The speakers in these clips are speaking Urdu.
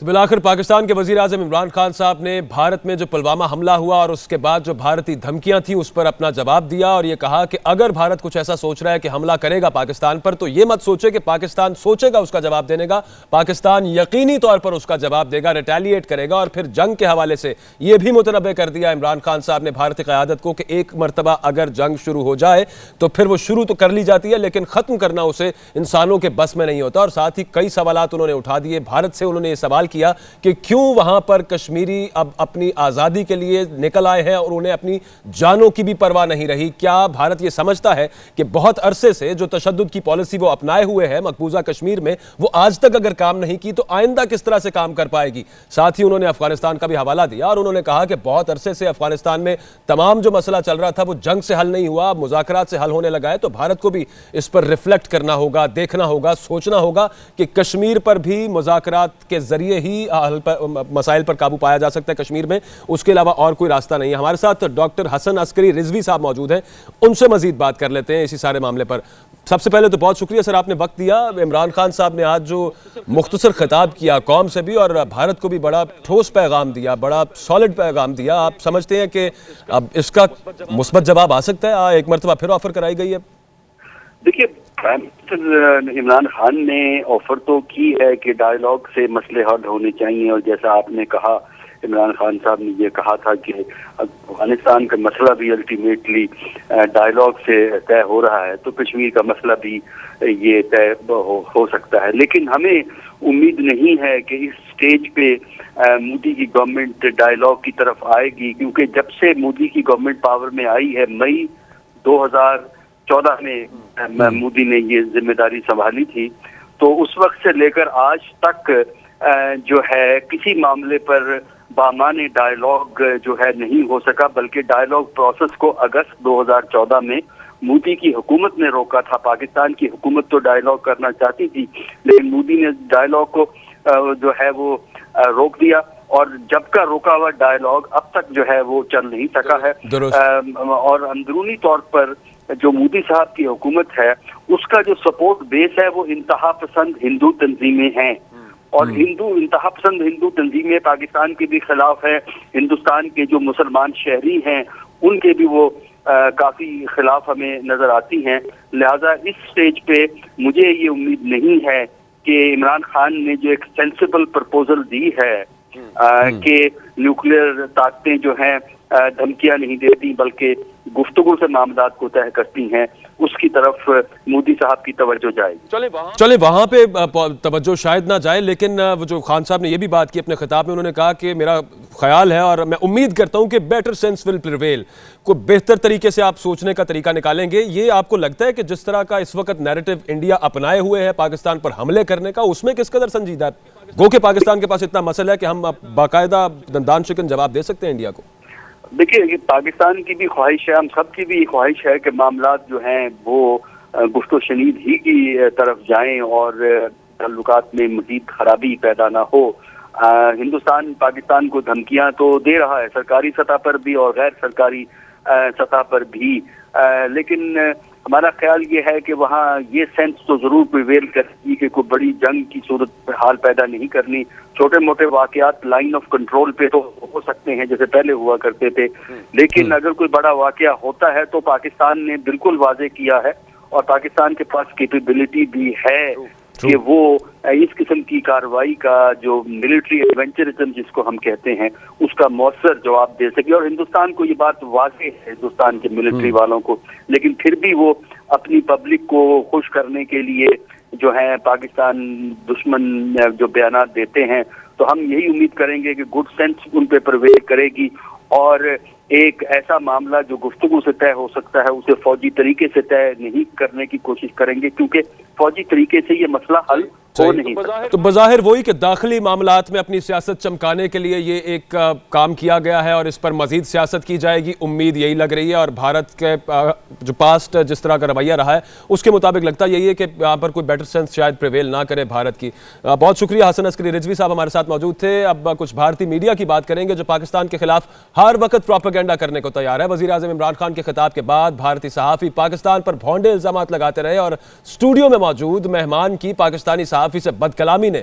تو بالآخر پاکستان کے وزیر اعظم عمران خان صاحب نے بھارت میں جو پلوامہ حملہ ہوا اور اس کے بعد جو بھارتی دھمکیاں تھیں اس پر اپنا جواب دیا اور یہ کہا کہ اگر بھارت کچھ ایسا سوچ رہا ہے کہ حملہ کرے گا پاکستان پر تو یہ مت سوچے کہ پاکستان سوچے گا اس کا جواب دینے کا، پاکستان یقینی طور پر اس کا جواب دے گا، ریٹیلیٹ کرے گا۔ اور پھر جنگ کے حوالے سے یہ بھی متنبع کر دیا عمران خان صاحب نے بھارتی قیادت کو کہ ایک مرتبہ اگر جنگ شروع ہو جائے تو پھر وہ شروع تو کر لی جاتی ہے لیکن ختم کرنا اسے انسانوں کے بس میں نہیں ہوتا۔ اور ساتھ ہی کئی سوالات انہوں نے اٹھا دیے۔ بھارت سے انہوں نے یہ سوال کیا کہ کیوں وہاں پر کشمیری اب اپنی آزادی کے لیے نکل آئے ہیں اور انہیں اپنی جانوں کی بھی پرواہ نہیں رہی؟ کیا بھارت یہ سمجھتا ہے کہ بہت عرصے سے جو تشدد کی پالیسی وہ اپنائے ہوئے ہے مقبوضہ کشمیر میں وہ آج تک اگر کام نہیں کی تو آئندہ کس طرح سے کام کر پائے گی؟ ساتھ ہی انہوں نے افغانستان کا بھی حوالہ دیا اور انہوں نے کہا کہ بہت عرصے سے افغانستان میں تمام جو مسئلہ چل رہا تھا وہ جنگ سے حل نہیں ہوا، مذاکرات سے حل ہونے لگا ہے، تو بھارت کو بھی اس پر ریفلیکٹ کرنا ہوگا، دیکھنا ہوگا، سوچنا ہوگا کہ کشمیر پر بھی مذاکرات کے ذریعے ہی مسائل پر قابو پایا جا سکتا ہے کشمیر میں، اس کے علاوہ اور کوئی راستہ نہیں ہے۔ ہمارے ساتھ ڈاکٹر حسن عسکری رضوی صاحب موجود ہیں، ان سے مزید بات کر لیتے ہیں اسی سارے معاملے پر۔ سب سے پہلے تو بہت شکریہ سر، آپ نے وقت دیا۔ عمران خان صاحب نے آج جو مختصر خطاب کیا قوم سے بھی اور بھارت کو بھی بڑا ٹھوس پیغام دیا، بڑا سالڈ پیغام دیا، آپ سمجھتے ہیں کہ اب اس کا مثبت جواب آ سکتا ہے؟ ایک مرتبہ پھر آفر کرائی گئی ہے؟ دیکھیے پرائم منسٹر عمران خان نے آفر تو کی ہے کہ ڈائیلاگ سے مسئلے حل ہونے چاہیے، اور جیسا آپ نے کہا عمران خان صاحب نے یہ کہا تھا کہ افغانستان کا مسئلہ بھی الٹیمیٹلی ڈائیلاگ سے طے ہو رہا ہے تو کشمیر کا مسئلہ بھی یہ طے ہو سکتا ہے، لیکن ہمیں امید نہیں ہے کہ اس سٹیج پہ مودی کی گورنمنٹ ڈائیلاگ کی طرف آئے گی، کیونکہ جب سے مودی کی گورنمنٹ پاور میں آئی ہے مئی 2014 میں مودی نے یہ ذمہ داری سنبھالی تھی، تو اس وقت سے لے کر آج تک جو ہے کسی معاملے پر باامانے ڈائیلاگ جو ہے نہیں ہو سکا، بلکہ ڈائیلاگ پروسیس کو اگست 2014 میں مودی کی حکومت نے روکا تھا۔ پاکستان کی حکومت تو ڈائیلاگ کرنا چاہتی تھی لیکن مودی نے ڈائیلاگ کو جو ہے وہ روک دیا، اور جب کا روکا ہوا ڈائیلاگ اب تک جو ہے وہ چل نہیں سکا ہے۔ اور اندرونی طور پر جو مودی صاحب کی حکومت ہے اس کا جو سپورٹ بیس ہے وہ انتہا پسند ہندو تنظیمیں ہیں، اور انتہا پسند ہندو تنظیمیں پاکستان کے بھی خلاف ہے، ہندوستان کے جو مسلمان شہری ہیں ان کے بھی وہ کافی خلاف ہمیں نظر آتی ہیں۔ لہذا اس سٹیج پہ مجھے یہ امید نہیں ہے کہ عمران خان نے جو ایک سینسیبل پرپوزل دی ہے کہ نیوکلیئر طاقتیں جو ہیں دھمکیاں نہیں دیتی بلکہ گفتگو سے معاملات کو طے کرتی ہیں، اس کی طرف مودی صاحب کی توجہ جائے گی۔ چلے وہاں پہ توجہ شاید نہ جائے، لیکن وہ جو خان صاحب نے یہ بھی بات کی اپنے خطاب میں، انہوں نے کہا کہ میرا خیال ہے اور میں امید کرتا ہوں کہ بیٹر سینس ول پریویل، کو بہتر طریقے سے آپ سوچنے کا طریقہ نکالیں گے۔ یہ آپ کو لگتا ہے کہ جس طرح کا اس وقت نیریٹو انڈیا اپنائے ہوئے ہے پاکستان پر حملے کرنے کا، اس میں کس قدر سنجیدہ ہے؟ گو کہ پاکستان کے پاس اتنا مسئلہ ہے کہ ہم باقاعدہ دندان شکن جواب دے سکتے ہیں انڈیا کو۔ دیکھیے یہ پاکستان کی بھی خواہش ہے، ہم سب کی بھی خواہش ہے کہ معاملات جو ہیں وہ گفت و شنید ہی کی طرف جائیں اور تعلقات میں مزید خرابی پیدا نہ ہو۔ ہندوستان پاکستان کو دھمکیاں تو دے رہا ہے سرکاری سطح پر بھی اور غیر سرکاری سطح پر بھی، لیکن ہمارا خیال یہ ہے کہ وہاں یہ سینس تو ضرور پریویل کرتی کہ کوئی بڑی جنگ کی صورت حال پیدا نہیں کرنی، چھوٹے موٹے واقعات لائن آف کنٹرول پہ تو ہو سکتے ہیں جیسے پہلے ہوا کرتے تھے، لیکن اگر کوئی بڑا واقعہ ہوتا ہے تو پاکستان نے بالکل واضح کیا ہے اور پاکستان کے پاس کیپیبلٹی بھی ہے کہ وہ اس قسم کی کارروائی کا جو ملٹری ایڈونچرزم جس کو ہم کہتے ہیں اس کا مؤثر جواب دے سکے، اور ہندوستان کو یہ بات واضح ہے ہندوستان کے ملٹری والوں کو، لیکن پھر بھی وہ اپنی پبلک کو خوش کرنے کے لیے جو ہے پاکستان دشمن جو بیانات دیتے ہیں، تو ہم یہی امید کریں گے کہ گڈ سینس ان پہ پرویل کرے گی اور ایک ایسا معاملہ جو گفتگو سے طے ہو سکتا ہے اسے فوجی طریقے سے طے نہیں کرنے کی کوشش کریں گے، کیونکہ فوجی طریقے سے یہ مسئلہ حل ہو نہیں سکتا۔ تو بظاہر وہی کہ داخلی معاملات میں اپنی سیاست چمکانے کے لیے یہ ایک کام کیا گیا ہے اور اس پر مزید سیاست کی جائے گی، امید یہی لگ رہی ہے، اور بھارت کے جو پاسٹ جس طرح کا رویہ رہا ہے اس کے مطابق لگتا یہی ہے کہ یہاں پر کوئی بیٹر سینس شاید پریویل نہ کرے بھارت کی۔ بہت شکریہ حسن عسکری رضوی صاحب ہمارے ساتھ موجود تھے۔ اب کچھ بھارتی میڈیا کی بات کریں گے جو پاکستان کے خلاف ہر وقت پروپیگنڈا کرنے کو تیار ہے۔ وزیر اعظم عمران خان کے خطاب کے بعد بھارتی صحافی پاکستان پر بھونڈے الزامات لگاتے رہے اور اسٹوڈیو میں موجود مہمان کی پاکستانی صحافی سے بدکلامی نے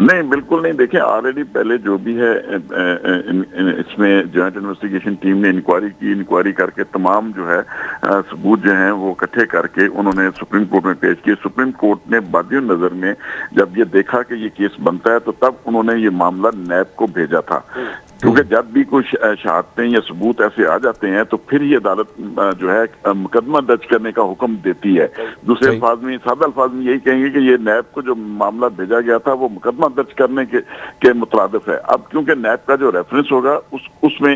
نہیں بالکل نہیں. دیکھیں آلریڈی پہلے جو بھی ہے اس میں جوائنٹ انویسٹیگیشن ٹیم نے انکوائری کر کے تمام جو ہے ثبوت جو ہیں وہ اکٹھے کر کے انہوں نے سپریم کورٹ میں پیش کیے. سپریم کورٹ نے بادی نظر میں جب یہ دیکھا کہ یہ کیس بنتا ہے تو تب انہوں نے یہ معاملہ نیب کو بھیجا تھا, کیونکہ جب بھی کوئی شہادتیں یا ثبوت ایسے آ جاتے ہیں تو پھر یہ عدالت جو ہے مقدمہ درج کرنے کا حکم دیتی ہے. دوسرے الفاظ میں, سادہ الفاظ میں یہی کہیں گے کہ یہ نیب کو جو معاملہ بھیجا گیا تھا وہ مقدمہ درج کرنے کے مترادف ہے. اب کیونکہ نیب کا جو ریفرنس ہوگا اس میں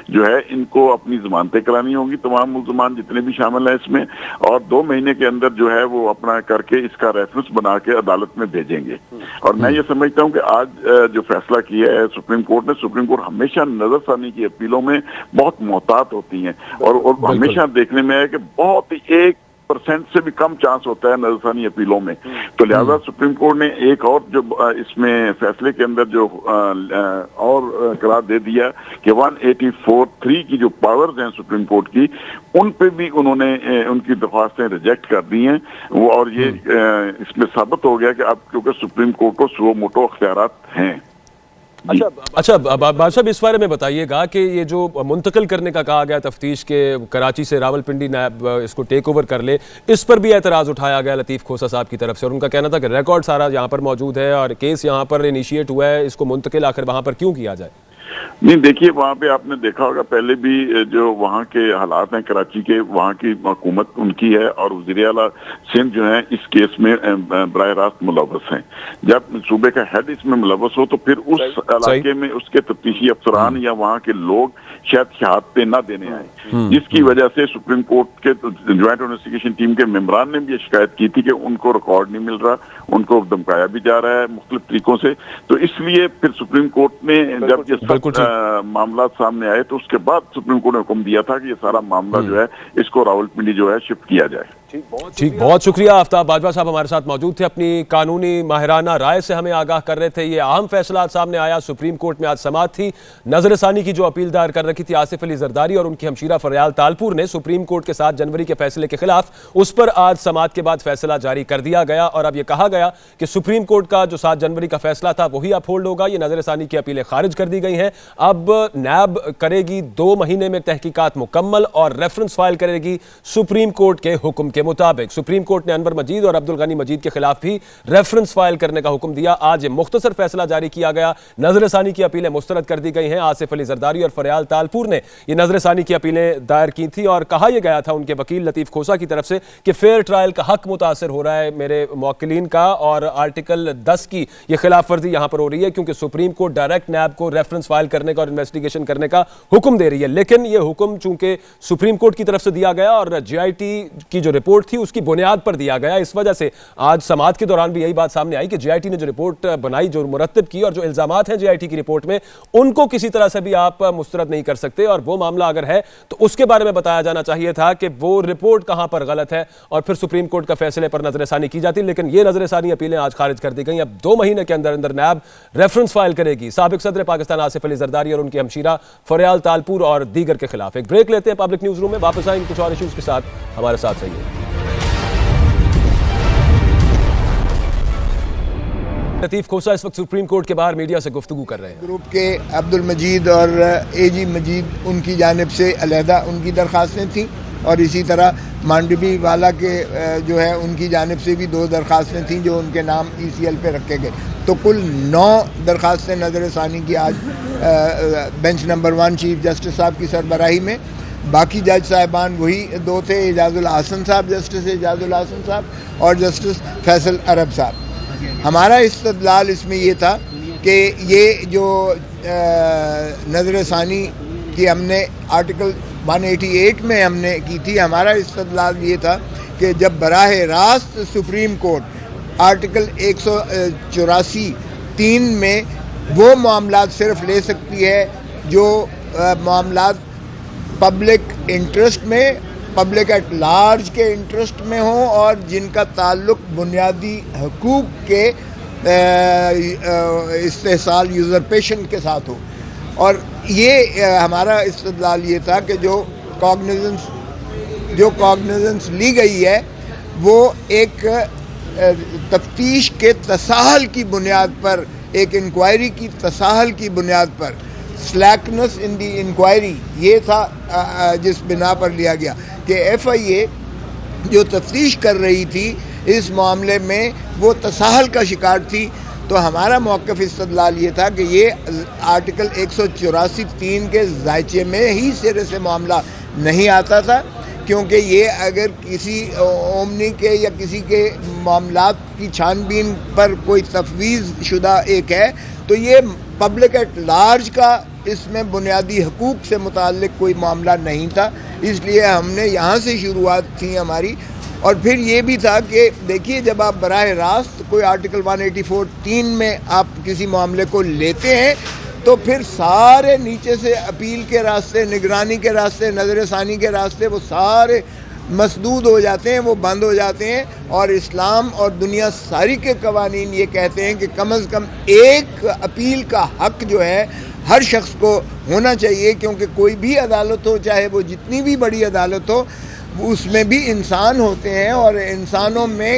جو ہے ان کو اپنی ضمانتیں کرانی ہوں گی, تمام ملزمان جتنے بھی شامل ہیں اس میں, اور 2 مہینے کے اندر جو ہے وہ اپنا کر کے اس کا ریفرنس بنا کے عدالت میں بھیجیں گے. اور میں یہ سمجھتا ہوں کہ آج جو فیصلہ کیا ہے سپریم کورٹ نے, سپریم کورٹ ہمیشہ نظر ثانی کی اپیلوں میں بہت محتاط ہوتی ہیں اور ہمیشہ دیکھنے میں ہے کہ بہت ہی 1% سے بھی کم چانس ہوتا ہے نظر ثانی اپیلوں میں. تو لہذا سپریم کورٹ نے ایک اور جو اس میں فیصلے کے اندر جو اور قرار دے دیا کہ 184(3) کی جو پاورز ہیں سپریم کورٹ کی, ان پہ بھی انہوں نے ان کی درخواستیں ریجیکٹ کر دی ہیں. اور یہ اس میں ثابت ہو گیا کہ اب کیونکہ سپریم کورٹ کو سو موٹو اختیارات ہیں. اچھا بادشاہ اس بارے میں بتائیے گا کہ یہ جو منتقل کرنے کا کہا گیا تفتیش کے کراچی سے راولپنڈی نیب اس کو ٹیک اوور کر لے, اس پر بھی اعتراض اٹھایا گیا لطیف کھوسہ صاحب کی طرف سے, اور ان کا کہنا تھا کہ ریکارڈ سارا یہاں پر موجود ہے اور کیس یہاں پر انیشیٹ ہوا ہے, اس کو منتقل آخر وہاں پر کیوں کیا جائے؟ نہیں دیکھیے وہاں پہ آپ نے دیکھا ہوگا پہلے بھی جو وہاں کے حالات ہیں کراچی کے, وہاں کی حکومت ان کی ہے اور وزیر اعلیٰ سندھ جو ہیں اس کیس میں براہ راست ملوث ہیں. جب صوبے کا ہیڈ اس میں ملوث ہو تو پھر اس علاقے میں اس کے تفتیشی افسران یا وہاں کے لوگ شاید شہادتیں نہ دینے آئے, جس کی وجہ سے سپریم کورٹ کے جوائنٹ انویسٹیگیشن ٹیم کے ممبران نے بھی یہ شکایت کی تھی کہ ان کو ریکارڈ نہیں مل رہا, ان کو دھمکایا بھی جا رہا ہے مختلف طریقوں سے. تو اس لیے پھر سپریم کورٹ نے جب یہ معاملات سامنے آئے تو اس کے بعد سپریم کورٹ نے حکم دیا تھا کہ یہ سارا معاملہ جو ہے اس کو راولپنڈی جو ہے شفٹ کیا جائے. ٹھیک, بہت شکریہ. آفتاب باجوہ صاحب ہمارے ساتھ موجود تھے, اپنی قانونی ماہرانہ رائے سے ہمیں آگاہ کر رہے تھے. یہ اہم فیصلات سامنے آیا, سپریم کورٹ میں آج سماعت تھی. نظر ثانی کی جو اپیل دائر کر رکھی تھی آصف علی زرداری اور ان کی ہمشیرہ فریال تالپور نے سپریم کورٹ کے 7 جنوری کے فیصلے کے خلاف, اس پر آج سماعت کے بعد فیصلہ جاری کر دیا گیا اور اب یہ کہا گیا کہ سپریم کورٹ کا جو 7 جنوری کا فیصلہ تھا وہی اپ ہولڈ ہوگا. یہ نظر ثانی کی اپیلیں خارج کر دی گئی ہیں. اب نیب کرے گی 2 مہینے میں تحقیقات مکمل اور ریفرنس فائل کرے گی سپریم کورٹ کے حکم کے مطابق. سپریم کورٹ نے انور مجید اور عبدالغنی مجید کے خلاف بھی ریفرنس فائل کرنے کا حکم دیا. آج یہ مختصر فیصلہ جاری کیا گیا. نظر ثانی کی اپیلیں مسترد کر دی گئی ہیں. آصف علی زرداری اور فریال تالپور نے یہ نظر ثانی کی اپیلیں دائر کی تھی اور کہا یہ گیا تھا ان کے وکیل لطیف کھوسہ کی طرف سے کہ فیئر ٹرائل کا حق متاثر ہو رہا ہے میرے موکلین کا, اور آرٹیکل 10 کی یہ خلاف ورزی یہاں پر ہو رہی ہے کیونکہ سپریم کورٹ ڈائریکٹ نیب کو ریفرنس فائل کرنے کا اور انویسٹیگیشن کرنے کا حکم دے رہی ہے. لیکن یہ حکم چونکہ سپریم کورٹ کی طرف سے دیا گیا اور GIT کی جو رپورٹ تھی اس کی بنیاد پر دیا گیا, اس وجہ سے آج سماعت کے دوران بھی یہی بات سامنے آئی کہ GIT نے جو رپورٹ بنائی, جو مرتب کی اور جو الزامات ہیں GIT کی رپورٹ میں, ان کو کسی طرح سے بھی آپ مسترد نہیں کر سکتے. اور وہ معاملہ اگر ہے تو اس کے بارے میں بتایا جانا چاہیے تھا کہ وہ رپورٹ کہاں پر غلط ہے اور پھر سپریم کورٹ کا فیصلے پر نظر ثانی کی جاتی. لیکن یہ نظر ثانی اپیلیں آج خارج کر دی گئیں. اب 2 مہینے کے اندر اندر نیب ریفرنس فائل کرے گی سابق صدر پاکستان آصف علی زرداری اور ان کی ہمشیرہ فریال تالپور اور دیگر کے خلاف. ایک بریک لیتے ہیں پبلک نیوز روم میں, واپس آئیں کچھ اور ایشوز کے ساتھ. ہمارے ساتھ رہیے. لطیف کھوسہ اس وقت سپریم کورٹ کے باہر میڈیا سے گفتگو کر رہے ہیں. گروپ کے عبدالمجید اور AG مجید ان کی جانب سے علیحدہ ان کی درخواستیں تھیں اور اسی طرح مانڈوی والا کے جو ہے ان کی جانب سے بھی 2 درخواستیں تھیں جو ان کے نام ECL پہ رکھے گئے. تو کل 9 درخواستیں نظر ثانی کی آج بینچ نمبر 1 چیف جسٹس صاحب کی سربراہی میں. باقی جج صاحبان وہی 2 تھے, اعجاز الحسن صاحب, جسٹس اعجاز الحسن صاحب اور جسٹس فیصل عرب صاحب. ہمارا استدلال اس میں یہ تھا کہ یہ جو نظر ثانی کی ہم نے آرٹیکل 188 میں ہم نے کی تھی, ہمارا استدلال یہ تھا کہ جب براہ راست سپریم کورٹ آرٹیکل 184(3) میں وہ معاملات صرف لے سکتی ہے جو معاملات پبلک انٹرسٹ میں, پبلک ایٹ لارج کے انٹرسٹ میں ہوں اور جن کا تعلق بنیادی حقوق کے استحصال یوزرپیشن کے ساتھ ہو. اور یہ ہمارا استدلال یہ تھا کہ جو کاگنیزنس لی گئی ہے وہ ایک تفتیش کے تساہل کی بنیاد پر، ایک انکوائری کی تساہل کی بنیاد پر، سلیکنس ان دی انکوائری، یہ تھا جس بنا پر لیا گیا کہ ایف آئی اے جو تفتیش کر رہی تھی اس معاملے میں وہ تساہل کا شکار تھی۔ تو ہمارا موقف استدلال یہ تھا کہ یہ آرٹیکل 184(3) کے ذائچے میں ہی سرے سے معاملہ نہیں آتا تھا، کیونکہ یہ اگر کسی اومنی کے یا کسی کے معاملات کی چھان بین پر کوئی تفویض شدہ ایک ہے تو یہ پبلک ایٹ لارج کا اس میں بنیادی حقوق سے متعلق کوئی معاملہ نہیں تھا، اس لیے ہم نے یہاں سے شروعات تھی ہماری۔ اور پھر یہ بھی تھا کہ دیکھیے جب آپ براہ راست کوئی آرٹیکل 184(3) میں آپ کسی معاملے کو لیتے ہیں تو پھر سارے نیچے سے اپیل کے راستے، نگرانی کے راستے، نظر ثانی کے راستے وہ سارے مسدود ہو جاتے ہیں، وہ بند ہو جاتے ہیں۔ اور اسلام اور دنیا ساری کے قوانین یہ کہتے ہیں کہ کم از کم ایک اپیل کا حق جو ہے ہر شخص کو ہونا چاہیے، کیونکہ کوئی بھی عدالت ہو، چاہے وہ جتنی بھی بڑی عدالت ہو، اس میں بھی انسان ہوتے ہیں اور انسانوں میں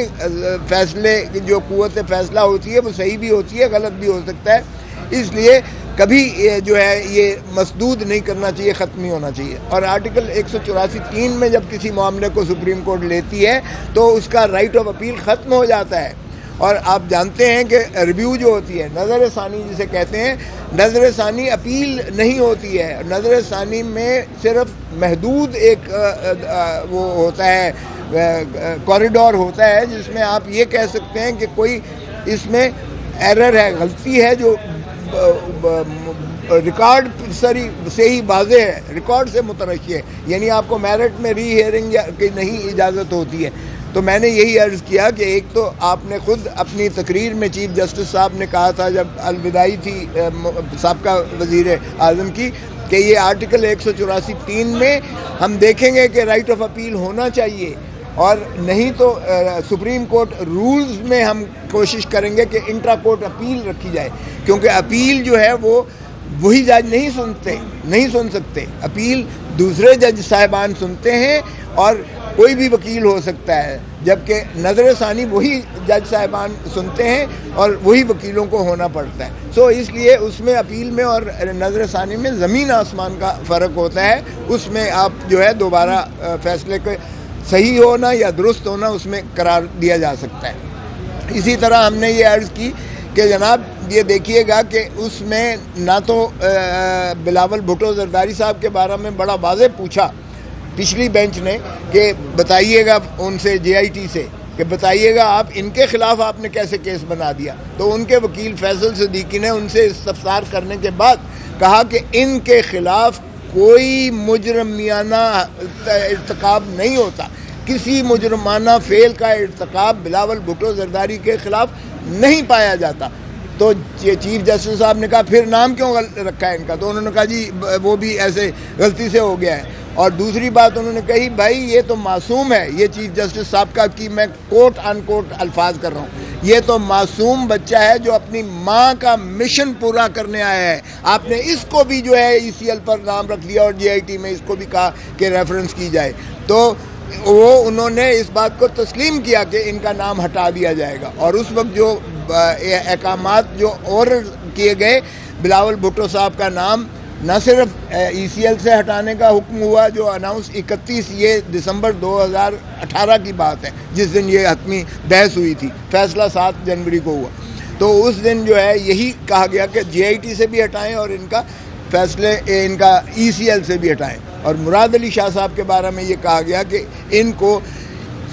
فیصلے جو قوت فیصلہ ہوتی ہے وہ صحیح بھی ہوتی ہے، غلط بھی ہو سکتا ہے، اس لیے کبھی جو ہے یہ مسدود نہیں کرنا چاہیے، ختم ہی ہونا چاہیے۔ اور آرٹیکل 184(3) میں جب کسی معاملے کو سپریم کورٹ لیتی ہے تو اس کا رائٹ آف اپیل ختم ہو جاتا ہے۔ اور آپ جانتے ہیں کہ ریویو جو ہوتی ہے، نظر ثانی جسے کہتے ہیں، نظر ثانی اپیل نہیں ہوتی ہے، نظر ثانی میں صرف محدود ایک وہ ہوتا ہے، کوریڈور ہوتا ہے جس میں آپ یہ کہہ سکتے ہیں کہ کوئی اس میں ایرر ہے، غلطی ہے جو ریکارڈ سے ہی واضح ہے، ریکارڈ سے مترشح ہے، یعنی آپ کو میرٹ میں ری ہیئرنگ کی نہیں اجازت ہوتی ہے۔ تو میں نے یہی عرض کیا کہ ایک تو آپ نے خود اپنی تقریر میں چیف جسٹس صاحب نے کہا تھا جب الوداعی تھی سابقہ وزیر اعظم کی کہ یہ آرٹیکل 184(3) میں ہم دیکھیں گے کہ رائٹ آف اپیل ہونا چاہیے، اور نہیں تو سپریم کورٹ رولز میں ہم کوشش کریں گے کہ انٹرا کورٹ اپیل رکھی جائے، کیونکہ اپیل جو ہے وہ وہی جج نہیں سن سکتے، اپیل دوسرے جج صاحبان سنتے ہیں اور کوئی بھی وکیل ہو سکتا ہے، جبکہ نظر ثانی وہی جج صاحبان سنتے ہیں اور وہی وکیلوں کو ہونا پڑتا ہے۔ سو اس لیے اس میں اپیل میں اور نظر ثانی میں زمین آسمان کا فرق ہوتا ہے، اس میں آپ جو ہے دوبارہ فیصلے کے صحیح ہونا یا درست ہونا اس میں قرار دیا جا سکتا ہے۔ اسی طرح ہم نے یہ عرض کی کہ جناب یہ دیکھیے گا کہ اس میں نہ تو بلاول بھٹو زرداری صاحب کے بارے میں بڑا واضح پوچھا پچھلی بینچ نے کہ بتائیے گا ان سے جے آئی ٹی سے کہ بتائیے گا آپ ان کے خلاف آپ نے کیسے کیس بنا دیا، تو ان کے وکیل فیصل صدیقی نے ان سے استفسار کرنے کے بعد کہا کہ ان کے خلاف کوئی مجرمانہ ارتکاب نہیں ہوتا، کسی مجرمانہ فعل کا ارتکاب بلاول بھٹو زرداری کے خلاف نہیں پایا جاتا۔ تو چیف جسٹس صاحب نے کہا پھر نام کیوں رکھا ہے ان کا، تو انہوں نے کہا جی وہ بھی ایسے غلطی سے ہو گیا ہے۔ اور دوسری بات انہوں نے کہی بھائی یہ تو معصوم ہے، یہ چیف جسٹس صاحب کا کہ میں کوٹ ان کوٹ الفاظ کر رہا ہوں، یہ تو معصوم بچہ ہے جو اپنی ماں کا مشن پورا کرنے آیا ہے، آپ نے اس کو بھی جو ہے ای سی ایل پر نام رکھ لیا اور جے آئی ٹی میں اس کو بھی کہا کہ ریفرنس کی جائے، تو وہ انہوں نے اس بات کو تسلیم کیا کہ ان کا نام ہٹا دیا جائے گا۔ اور اس وقت جو احکامات جو آرڈر کیے گئے، بلاول بھٹو صاحب کا نام نہ صرف ای سی ایل سے ہٹانے کا حکم ہوا جو اناؤنس 31 یہ دسمبر 2018 کی بات ہے جس دن یہ حتمی بحث ہوئی تھی، فیصلہ 7 جنوری کو ہوا، تو اس دن جو ہے یہی کہا گیا کہ جے آئی ٹی سے بھی ہٹائیں اور ان کا فیصلے ان کا ای سی ایل سے بھی ہٹائیں۔ اور مراد علی شاہ صاحب کے بارے میں یہ کہا گیا کہ ان کو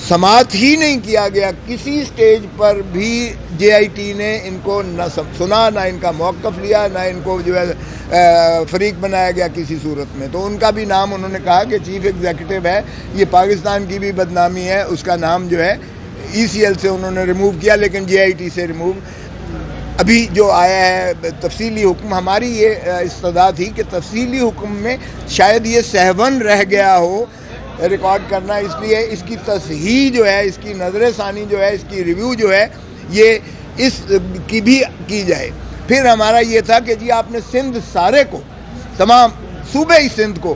سماعت ہی نہیں کیا گیا، کسی سٹیج پر بھی جے آئی ٹی نے ان کو نہ سنا، نہ ان کا موقف لیا، نہ ان کو جو ہے فریق بنایا گیا کسی صورت میں۔ تو ان کا بھی نام انہوں نے کہا کہ چیف ایگزیکٹو ہے، یہ پاکستان کی بھی بدنامی ہے، اس کا نام جو ہے ای سی ایل سے انہوں نے ریموو کیا، لیکن جے آئی ٹی سے ریموو ابھی جو آیا ہے تفصیلی حکم، ہماری یہ استدعا تھی کہ تفصیلی حکم میں شاید یہ سہون رہ گیا ہو ریکارڈ کرنا، اس لیے اس کی تصحیح جو ہے، اس کی نظر ثانی جو ہے، اس کی ریویو جو ہے یہ اس کی بھی کی جائے۔ پھر ہمارا یہ تھا کہ جی آپ نے سندھ سارے کو، تمام صوبے ہی سندھ کو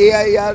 AIR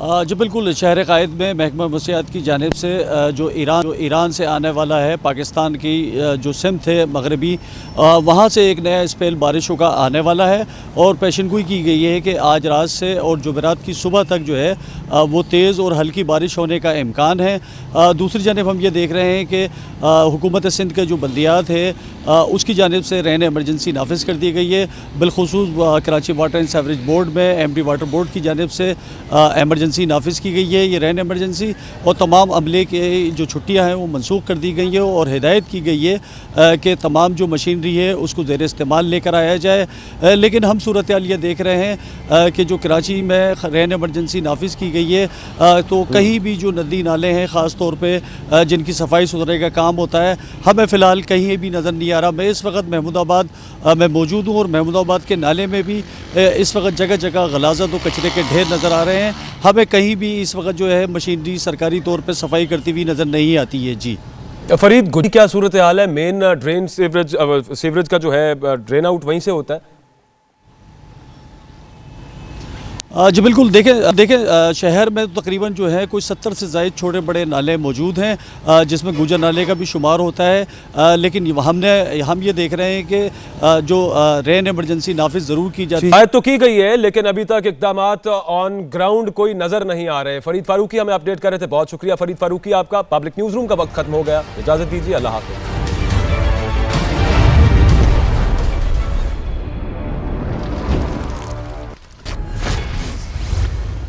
جو بالکل شہر قائد میں محکمہ موسمیات کی جانب سے جو ایران سے آنے والا ہے پاکستان کی جو سمت ہے مغربی وہاں سے ایک نیا اسپیل بارشوں کا آنے والا ہے اور پیشن گوئی کی گئی ہے کہ آج رات سے اور جمعرات کی صبح تک جو ہے وہ تیز اور ہلکی بارش ہونے کا امکان ہے۔ دوسری جانب ہم یہ دیکھ رہے ہیں کہ حکومت سندھ کے جو بلدیات ہے اس کی جانب سے رین ایمرجنسی نافذ کر دی گئی ہے، بالخصوص Karachi water and sewerage board میں ایم ڈی واٹر بورڈ کی جانب سے ایمرجنسی نافذ کی گئی ہے، یہ رین ایمرجنسی، اور تمام عملے کی جو چھٹیاں ہیں وہ منسوخ کر دی گئی ہیں اور ہدایت کی گئی ہے کہ تمام جو مشینری ہے اس کو زیر استعمال لے کر آیا جائے۔ لیکن ہم صورتحال یہ دیکھ رہے ہیں کہ جو کراچی میں رین ایمرجنسی نافذ کی گئی ہے تو کہیں بھی جو ندی نالے ہیں خاص طور پہ جن کی صفائی ستھرائی کا کام ہوتا ہے ہمیں فی الحال کہیں بھی نظر نہیں آ رہا۔ میں اس وقت محمود آباد میں موجود ہوں اور محمود آباد کے نالے میں بھی اس وقت جگہ جگہ غلاظت و کچرے کے ڈھیر نظر آ رہے ہیں، ہمیں کہیں بھی اس وقت جو ہے مشینری سرکاری طور پہ صفائی کرتی ہوئی نظر نہیں آتی ہے۔ جی فرید گڈی کیا صورتحال ہے؟ مین ڈرین سیوریج کا جو ہے ڈرین آؤٹ وہیں سے ہوتا ہے؟ جی بالکل، دیکھیں شہر میں تقریباً جو ہے کوئی 70 سے زائد چھوٹے بڑے نالے موجود ہیں جس میں گوجر نالے کا بھی شمار ہوتا ہے، لیکن ہم یہ دیکھ رہے ہیں کہ جو رین ایمرجنسی نافذ ضرور کی جاتی ہے تو کی گئی ہے لیکن ابھی تک اقدامات آن گراؤنڈ کوئی نظر نہیں آ رہے۔ فرید فاروقی ہمیں اپڈیٹ کر رہے تھے، بہت شکریہ فرید فاروقی آپ کا۔ پبلک نیوز روم کا وقت ختم ہو گیا، اجازت دیجیے، اللہ حافظ۔